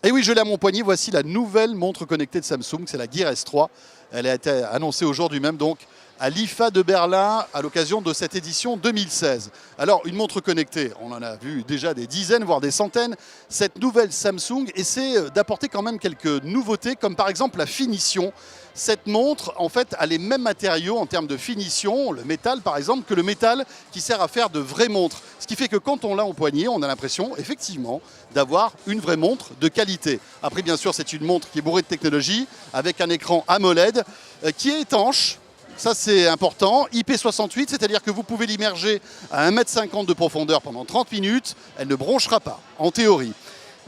Et oui, je l'ai à mon poignet, voici la nouvelle montre connectée de Samsung, c'est la Gear S3. Elle a été annoncée aujourd'hui même donc à l'IFA de Berlin à l'occasion de cette édition 2016. Alors une montre connectée, on en a vu déjà des dizaines voire des centaines. Cette nouvelle Samsung essaie d'apporter quand même quelques nouveautés comme par exemple la finition. Cette montre en fait a les mêmes matériaux en termes de finition, le métal par exemple, que le métal qui sert à faire de vraies montres. Ce qui fait que quand on l'a au poignet, on a l'impression effectivement d'avoir une vraie montre de qualité. Après bien sûr c'est une montre qui est bourrée de technologie avec un écran AMOLED qui est étanche. Ça c'est important, IP68, c'est-à-dire que vous pouvez l'immerger à 1,50 m de profondeur pendant 30 minutes, elle ne bronchera pas, en théorie.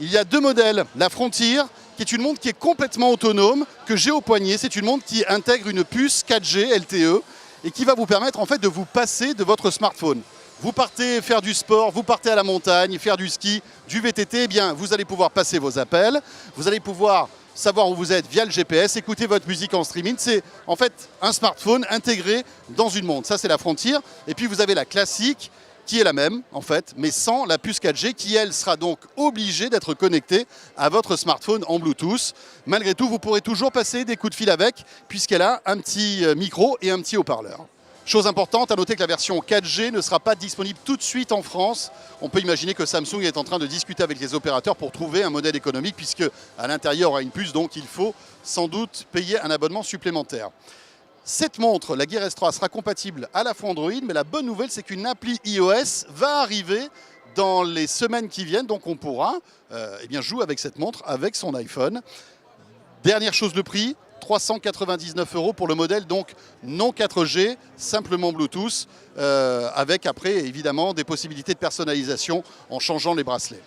Il y a deux modèles, la Frontier, qui est une montre qui est complètement autonome, que j'ai au poignet, c'est une montre qui intègre une puce 4G LTE et qui va vous permettre en fait de vous passer de votre smartphone. Vous partez faire du sport, vous partez à la montagne, faire du ski, du VTT, eh bien vous allez pouvoir passer vos appels, vous allez pouvoir savoir où vous êtes via le GPS, écouter votre musique en streaming. C'est en fait un smartphone intégré dans une montre. Ça, c'est la Frontier. Et puis, vous avez la classique qui est la même, en fait, mais sans la puce 4G qui, elle, sera donc obligée d'être connectée à votre smartphone en Bluetooth. Malgré tout, vous pourrez toujours passer des coups de fil avec, puisqu'elle a un petit micro et un petit haut-parleur. Chose importante, à noter que la version 4G ne sera pas disponible tout de suite en France. On peut imaginer que Samsung est en train de discuter avec les opérateurs pour trouver un modèle économique puisque à l'intérieur il y aura une puce, donc il faut sans doute payer un abonnement supplémentaire. Cette montre, la Gear S3, sera compatible à la fois Android, mais la bonne nouvelle c'est qu'une appli iOS va arriver dans les semaines qui viennent, donc on pourra eh bien, jouer avec cette montre avec son iPhone. Dernière chose, le prix. 399 € pour le modèle donc non 4G, simplement Bluetooth, avec après évidemment des possibilités de personnalisation en changeant les bracelets.